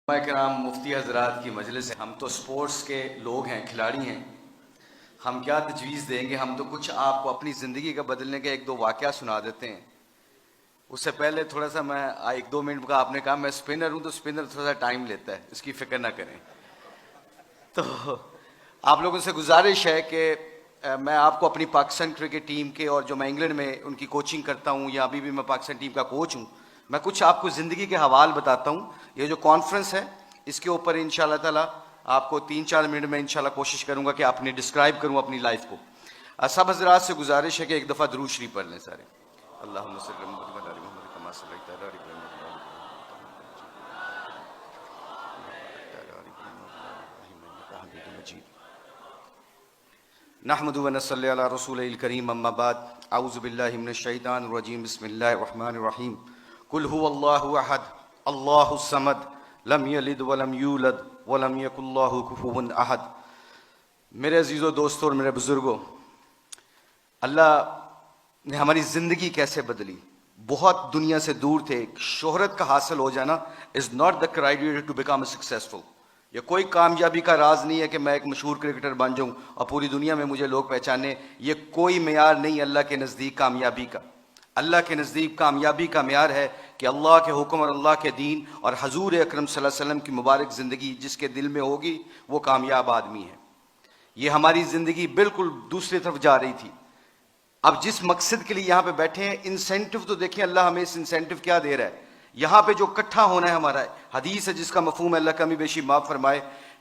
علماء کرام، مفتی حضرات کی مجلس ہے۔ ہم تو سپورٹس کے لوگ ہیں، کھلاڑی ہیں، ہم کیا تجویز دیں گے؟ ہم تو کچھ آپ کو اپنی زندگی کا بدلنے کے ایک دو واقعہ سنا دیتے ہیں۔ اس سے پہلے تھوڑا سا میں ایک دو منٹ کا، آپ نے کہا میں سپنر ہوں، تو سپنر تھوڑا سا ٹائم لیتا ہے، اس کی فکر نہ کریں۔ تو آپ لوگوں سے گزارش ہے کہ میں آپ کو اپنی پاکستان کرکٹ ٹیم کے، اور جو میں انگلینڈ میں ان کی کوچنگ کرتا ہوں، یا ابھی بھی میں پاکستان ٹیم کا کوچ ہوں، میں کچھ آپ کو زندگی کے حوال بتاتا ہوں۔ یہ جو کانفرنس ہے، اس کے اوپر انشاءاللہ تعالیٰ آپ کو 3-4 منٹ میں انشاءاللہ کوشش کروں گا کہ آپ نے ڈسکرائب کروں اپنی لائف کو۔ سب حضرات سے گزارش ہے کہ ایک دفعہ درود شریف پڑھ لیں سارے۔ اللہم صلی علی محمد وعلی آل محمد کما صلیت علی ابراہیم وعلی آل ابراہیم انک حمید مجید۔ نحمد و نصلی علی رسول الکریم، اما بعد، اعوذ باللہ من الشیطان الرجیم، بسم اللہ الرحمن الرحیم۔ قل هو اللہ احد اللہ الصمد لم یلد ولم یولد ولم یکن لہ کفوا احد۔ میرے عزیزو، دوستو اور میرے بزرگوں، اللہ نے ہماری زندگی کیسے بدلی؟ بہت دنیا سے دور تھے۔ شہرت کا حاصل ہو جانا is not the criteria to become a successful. یہ کوئی کامیابی کا راز نہیں ہے کہ میں ایک مشہور کرکٹر بن جاؤں اور پوری دنیا میں مجھے لوگ پہچانے۔ یہ کوئی معیار نہیں اللہ کے نزدیک کامیابی کا۔ اللہ کے نزدیک کامیابی کا معیار ہے کہ اللہ کے حکم اور اللہ کے دین اور حضور اکرم صلی اللہ علیہ وسلم کی مبارک زندگی جس کے دل میں ہوگی وہ کامیاب آدمی ہے۔ یہ ہماری زندگی بالکل دوسری طرف جا رہی تھی۔ اب جس مقصد کے لیے یہاں پہ بیٹھے ہیں، انسینٹو تو دیکھیں اللہ ہمیں اس انسینٹو کیا دے رہا ہے۔ یہاں پہ جو اکٹھا ہونا ہے ہمارا حدیث ہے جس کا مفہوم ہے، اللہ کمی بیشی معاف فرمائے،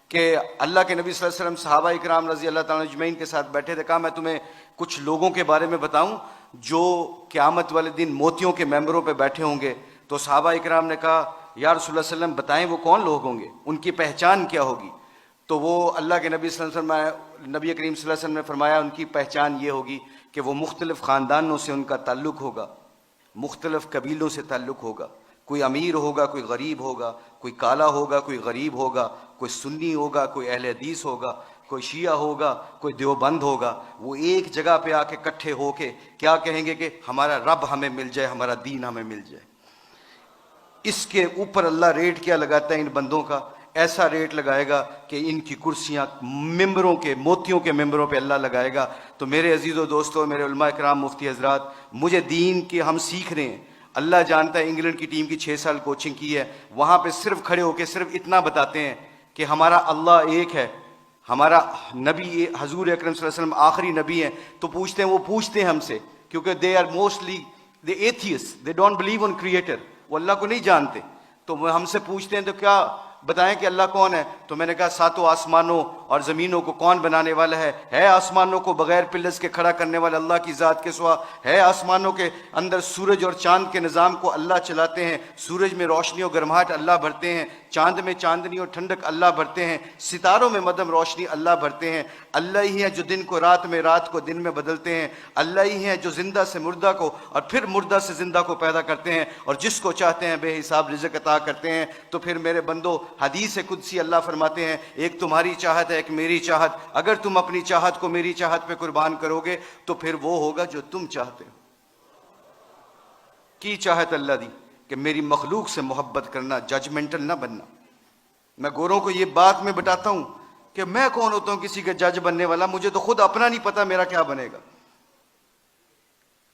کہ اللہ کے نبی صلی اللہ علیہ وسلم صحابہ اکرام رضی اللہ تعالیٰ اجمعین کے ساتھ بیٹھے تھے۔ کہا میں تمہیں کچھ لوگوں کے بارے میں بتاؤں جو قیامت والے دن موتیوں کے ممبروں پہ بیٹھے ہوں گے۔ تو صحابہ اکرام نے کہا یا رسول اللہ صلی اللہ علیہ وسلم بتائیں وہ کون لوگ ہوں گے، ان کی پہچان کیا ہوگی؟ تو وہ اللہ کے نبی صلی اللہ علیہ وسلم، نبی کریم صلی اللہ علیہ وسلم نے فرمایا ان کی پہچان یہ ہوگی کہ وہ مختلف خاندانوں سے ان کا تعلق ہوگا، مختلف قبیلوں سے تعلق ہوگا۔ کوئی امیر ہوگا، کوئی غریب ہوگا، کوئی کالا ہوگا، کوئی غریب ہوگا، کوئی سنی ہوگا، کوئی اہل حدیث ہوگا، کوئی شیعہ ہوگا، کوئی دیوبند ہوگا۔ وہ ایک جگہ پہ آ کے اکٹھے ہو کے کیا کہیں گے کہ ہمارا رب ہمیں مل جائے، ہمارا دین ہمیں مل جائے۔ اس کے اوپر اللہ ریٹ کیا لگاتا ہے ان بندوں کا؟ ایسا ریٹ لگائے گا کہ ان کی کرسیاں ممبروں کے، موتیوں کے ممبروں پہ اللہ لگائے گا۔ تو میرے عزیزو دوستو، میرے علماء کرام، مفتی حضرات، مجھے دین کے ہم سیکھ رہے ہیں۔ اللہ جانتا ہے انگلینڈ کی ٹیم کی 6 سال کوچنگ کی ہے، وہاں پہ صرف کھڑے ہو کے صرف اتنا بتاتے ہیں کہ ہمارا اللہ ایک ہے، ہمارا نبی حضور اکرم صلی اللہ علیہ وسلم آخری نبی ہیں۔ تو پوچھتے ہیں، وہ پوچھتے ہیں ہم سے، کیونکہ they are mostly they atheist, they don't believe in creator, وہ اللہ کو نہیں جانتے۔ تو وہ ہم سے پوچھتے ہیں تو کیا بتائیں کہ اللہ کون ہے؟ تو میں نے کہا 7 آسمانوں اور زمینوں کو کون بنانے والا ہے آسمانوں کو بغیر پلس کے کھڑا کرنے والا اللہ کی ذات کے سوا ہے؟ آسمانوں کے اندر سورج اور چاند کے نظام کو اللہ چلاتے ہیں، سورج میں روشنی اور گرماہٹ اللہ بھرتے ہیں، چاند میں چاندنی اور ٹھنڈک اللہ بھرتے ہیں، ستاروں میں مدھم روشنی اللہ بھرتے ہیں۔ اللہ ہی ہے جو دن کو رات میں، رات کو دن میں بدلتے ہیں۔ اللہ ہی ہے جو زندہ سے مردہ کو اور پھر مردہ سے زندہ کو پیدا کرتے ہیں، اور جس کو چاہتے ہیں بے حساب رزق عطا کرتے ہیں۔ تو پھر میرے بندو، حدیث قدسی اللہ فرماتے ہیں ایک تمہاری چاہت ہے، ایک میری چاہت، اگر تم اپنی چاہت کو میری چاہت پہ قربان کرو گے تو پھر وہ ہوگا جو تم چاہتے ہو۔ کی چاہت اللہ دی کہ میری مخلوق سے محبت کرنا، ججمنٹل نہ بننا۔ میں گوروں کو یہ بات میں بتاتا ہوں کہ میں کون ہوتا ہوں کسی کا جج بننے والا؟ مجھے تو خود اپنا نہیں پتا میرا کیا بنے گا۔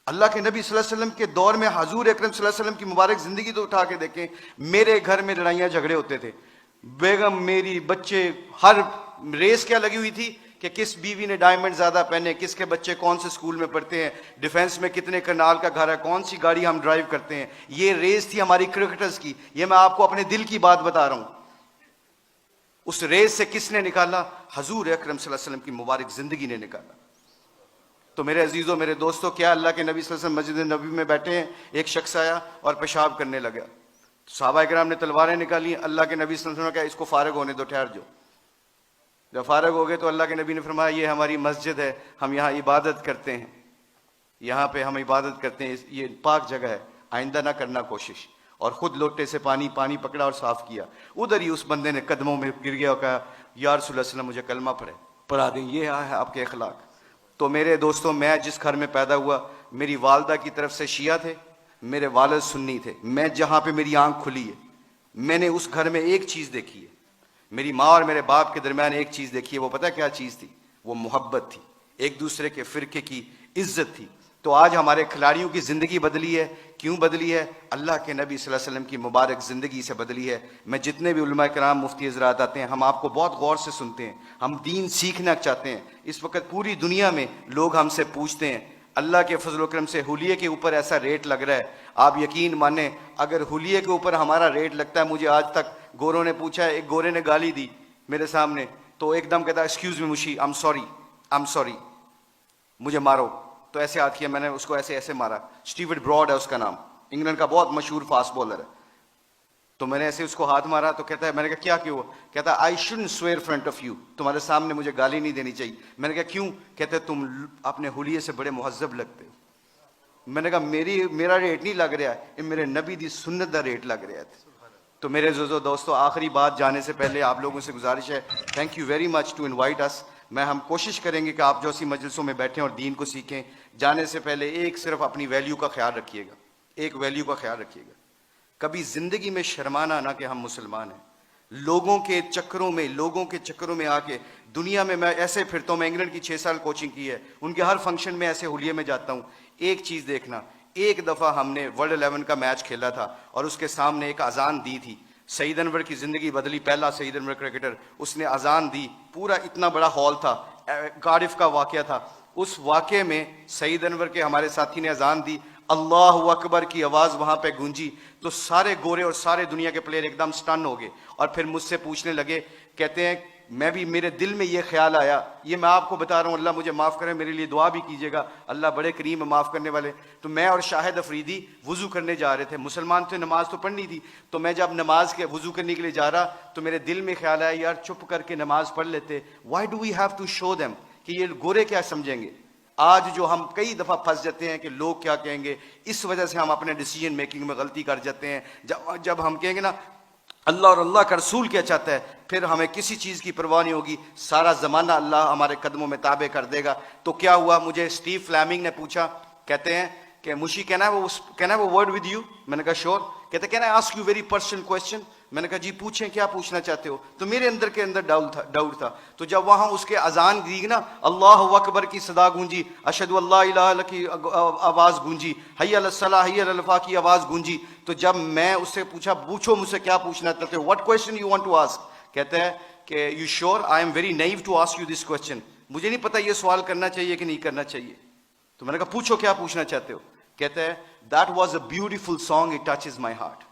اللہ کے نبی صلی اللہ علیہ وسلم کے دور میں حضور اکرم صلی اللہ علیہ وسلم کی مبارک زندگی تو اٹھا کے دیکھیں۔ میرے گھر میں لڑائیاں جھگڑے ہوتے تھے، بیگم، میری، بچے، ہر ریس کیا لگی ہوئی تھی کہ کس بیوی نے ڈائمنڈ زیادہ پہنے، کس کے بچے کون سے سکول میں پڑھتے ہیں، ڈیفنس میں کتنے کرنال کا گھر ہے، کون سی گاڑی ہم ڈرائیو کرتے ہیں۔ یہ ریس تھی ہماری کرکٹرز کی۔ یہ میں آپ کو اپنے دل کی بات بتا رہا ہوں۔ اس ریس سے کس نے نکالا؟ حضور اکرم صلی اللہ علیہ وسلم کی مبارک زندگی نے نکالا۔ تو میرے عزیزوں، میرے دوستوں، کیا اللہ کے نبی صلی اللہ علیہ وسلم مسجد نبی میں بیٹھے ہیں، ایک شخص آیا اور پیشاب کرنے لگا۔ صحابہ کرام نے تلواریں نکالی، اللہ کے نبی صلی اللہ علیہ وسلم نے کہا اس کو فارغ ہونے دو، ٹھہر جاؤ۔ جب فارغ ہو گئے تو اللہ کے نبی نے فرمایا یہ ہماری مسجد ہے، ہم یہاں عبادت کرتے ہیں، یہاں پہ ہم عبادت کرتے ہیں، یہ پاک جگہ ہے، آئندہ نہ کرنا کوشش۔ اور خود لوٹے سے پانی پکڑا اور صاف کیا۔ ادھر ہی اس بندے نے قدموں میں گر گیا اور کہا یا رسول اللہ صلی اللہ علیہ وسلم مجھے کلمہ پڑھا دیں۔ یہ ہے آپ کے اخلاق۔ تو میرے دوستوں، میں جس گھر میں پیدا ہوا، میری والدہ کی طرف سے شیعہ تھے، میرے والد سنی تھے۔ میں جہاں پہ میری آنکھ کھلی ہے، میں نے اس گھر میں ایک چیز دیکھی ہے, میری ماں اور میرے باپ کے درمیان ایک چیز دیکھی ہے, وہ پتہ کیا چیز تھی؟ وہ محبت تھی, ایک دوسرے کے فرقے کی عزت تھی. تو آج ہمارے کھلاڑیوں کی زندگی بدلی ہے. کیوں بدلی ہے؟ اللہ کے نبی صلی اللہ علیہ وسلم کی مبارک زندگی سے بدلی ہے. میں جتنے بھی علماء کرام مفتی حضرات آتے ہیں, ہم آپ کو بہت غور سے سنتے ہیں, ہم دین سیکھنا چاہتے ہیں. اس وقت پوری دنیا میں لوگ ہم سے پوچھتے ہیں, اللہ کے فضل و کرم سے حلیے کے اوپر ایسا ریٹ لگ رہا ہے, آپ یقین مانیں اگر حلیے کے اوپر ہمارا ریٹ لگتا ہے, مجھے آج تک گوروں نے پوچھا ہے, ایک گورے نے گالی دی میرے سامنے, تو ایک دم کہتا ہے ایکسکیوز می مشی, آئی ایم سوری, مجھے مارو. تو ایسے ہاتھ کیا, میں نے اس کو ایسے مارا. اسٹیورٹ براڈ ہے اس کا نام, انگلینڈ کا بہت مشہور فاسٹ بالر ہے. تو میں نے ایسے اس کو ہاتھ مارا, تو کہتا ہے, میں نے کہا کیا کیوں؟ کہتا ہے I shouldn't severe front of you, تمہارے سامنے مجھے گالی نہیں دینی چاہیے. میں نے کہا کیوں؟ کہتے ہیں تم اپنے حلیے سے بڑے مہذب لگتے ہو. میں نے کہا میرا ریٹ نہیں لگ رہا ہے, یہ میرے نبی دی سنت دا ریٹ لگ رہا ہے. تو میرے عزیزو دوستو, آخری بات جانے سے پہلے آپ لوگوں سے گزارش ہے, thank you very much to invite us. ہم کوشش کریں گے کہ آپ جو اسی مجلسوں میں بیٹھیں اور دین کو سیکھیں. جانے سے پہلے ایک صرف اپنی ویلیو کا خیال رکھیے گا, ایک ویلیو کا خیال رکھیے گا, کبھی زندگی میں شرمانا نہ کہ ہم مسلمان ہیں. لوگوں کے چکروں میں آ کے دنیا میں ایسے پھرتا ہوں, میں انگلینڈ کی 6 سال کوچنگ کی ہے, ان کے ہر فنکشن میں ایسے حلیے میں جاتا ہوں. ایک چیز دیکھنا, ایک دفعہ ہم نے ورلڈ 11 کا میچ کھیلا تھا اور اس کے سامنے ایک اذان دی تھی. سعید انور کی زندگی بدلی, پہلا سعید انور کرکٹر, اس نے اذان دی, پورا اتنا بڑا ہال تھا, کارڈف کا واقعہ تھا. اس واقعے میں سعید انور کے ہمارے ساتھی نے اذان دی, اللہ اکبر کی آواز وہاں پہ گونجی, تو سارے گورے اور سارے دنیا کے پلیئر ایک دم سٹن ہو گئے اور پھر مجھ سے پوچھنے لگے, کہتے ہیں میرے دل میں یہ خیال آیا, یہ میں آپ کو بتا رہا ہوں, اللہ مجھے معاف کرے, میرے لیے دعا بھی کیجیے گا, اللہ بڑے کریم معاف کرنے والے. تو میں اور شاہد افریدی وضو کرنے جا رہے تھے, مسلمان تھے, نماز تو پڑھنی تھی. تو میں جب نماز کے وضو کرنے کے لیے جا رہا, تو میرے دل میں خیال آیا, یار چپ کر کے نماز پڑھ لیتے, why do we have to show them, کہ یہ گورے کیا سمجھیں گے. آج جو ہم کئی دفعہ پھنس جاتے ہیں کہ لوگ کیا کہیں گے, اس وجہ سے ہم اپنے ڈیسیجن میکنگ میں غلطی کر جاتے ہیں. جب ہم کہیں گے نا اللہ اور اللہ کا رسول کیا چاہتا ہے, پھر ہمیں کسی چیز کی پرواہ نہیں ہوگی, سارا زمانہ اللہ ہمارے قدموں میں تابع کر دے گا. تو کیا ہوا, مجھے اسٹیو فلیمنگ نے پوچھا, کہتے ہیں کہ مشی کہنا ہے وہ ورڈ ود یو. میں نے کہا شور. کہتے ہیں can I ask you very personal question. میں نے کہا جی پوچھیں, کیا پوچھنا چاہتے ہو. تو میرے اندر ڈاؤٹ تھا. تو جب وہاں اس کے اذان دی نا, اللہ اکبر کی صدا گونجی, اشہد اللہ الہ الا کی آواز گونجی, حی علی الصلاۃ حی علی الفلاح کی آواز گونجی, تو جب میں اس سے پوچھا, پوچھو مجھ سے کیا پوچھنا چاہتے ہو, what question you want to ask. کہتے ہیں کہ you sure, I am very new to ask you this question, مجھے نہیں پتا یہ سوال کرنا چاہیے کہ نہیں کرنا چاہیے. تو میں نے کہا پوچھو کیا پوچھنا چاہتے ہو. کہتے ہیں that was a beautiful song, it touches my heart.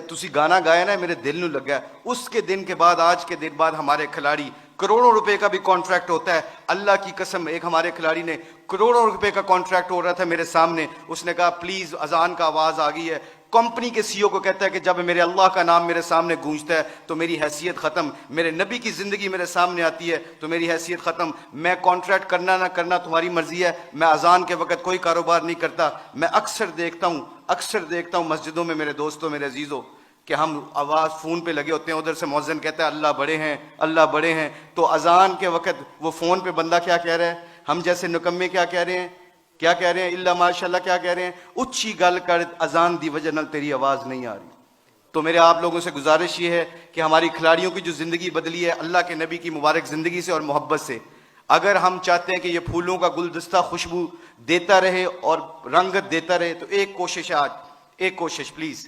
تسی گانا گایا نا, میرے دل نو لگا. اس کے دن کے بعد, آج کے دن بعد, ہمارے کھلاڑی کروڑوں روپے کا بھی کانٹریکٹ ہوتا ہے. اللہ کی قسم, ایک ہمارے کھلاڑی نے کروڑوں روپے کا کانٹریکٹ ہو رہا تھا میرے سامنے, اس نے کہا پلیز اذان کا آواز آ گئی ہے. کمپنی کے سی او کو کہتا ہے کہ جب میرے اللہ کا نام میرے سامنے گونجتا ہے تو میری حیثیت ختم, میرے نبی کی زندگی میرے سامنے آتی ہے تو میری حیثیت ختم. میں کانٹریکٹ کرنا نہ کرنا تمہاری مرضی ہے, میں اذان کے وقت کوئی کاروبار نہیں کرتا. میں اکثر دیکھتا ہوں مسجدوں میں میرے دوستوں, میرے عزیزوں, کہ ہم آواز فون پہ لگے ہوتے ہیں, ادھر سے مؤذن کہتا ہے اللہ بڑے ہیں, اللہ بڑے ہیں, تو اذان کے وقت وہ فون پہ بندہ کیا کہہ رہا ہے, ہم جیسے نکمے کیا کہہ رہے ہیں, اللہ ماشاءاللہ کیا کہہ رہے ہیں, اچھی گل کر, اذان دی وجہ نال تیری آواز نہیں آ رہی. تو میرے آپ لوگوں سے گزارش یہ ہے کہ ہماری کھلاڑیوں کی جو زندگی بدلی ہے اللہ کے نبی کی مبارک زندگی سے اور محبت سے, اگر ہم چاہتے ہیں کہ یہ پھولوں کا گلدستہ خوشبو دیتا رہے اور رنگت دیتا رہے, تو ایک کوشش ہے آج, ایک کوشش پلیز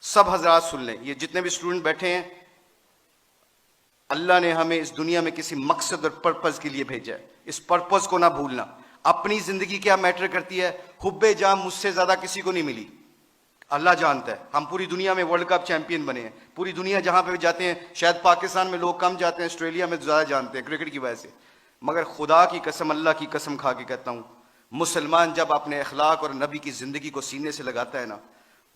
سب حضرات سن لیں, یہ جتنے بھی اسٹوڈنٹ بیٹھے ہیں, اللہ نے ہمیں اس دنیا میں کسی مقصد اور پرپز کے لیے بھیجا ہے, اس پرپز کو نہ بھولنا. اپنی زندگی کیا میٹر کرتی ہے, حب جام مجھ سے زیادہ کسی کو نہیں ملی, اللہ جانتا ہے. ہم پوری دنیا میں ورلڈ کپ چیمپئن بنے ہیں, پوری دنیا جہاں پہ بھی جاتے ہیں, شاید پاکستان میں لوگ کم جاتے ہیں, آسٹریلیا میں زیادہ جانتے ہیں کرکٹ کی وجہ سے, مگر خدا کی قسم, اللہ کی قسم کھا کے کہتا ہوں, مسلمان جب اپنے اخلاق اور نبی کی زندگی کو سینے سے لگاتا ہے نا,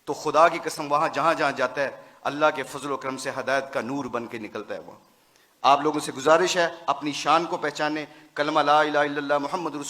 تو خدا کی قسم وہاں جہاں جاتا ہے اللہ کے فضل و کرم سے ہدایت کا نور بن کے نکلتا ہے. وہ آپ لوگوں سے گزارش ہے اپنی شان کو پہچانے, کلمہ لا الہ الا اللہ محمد رسول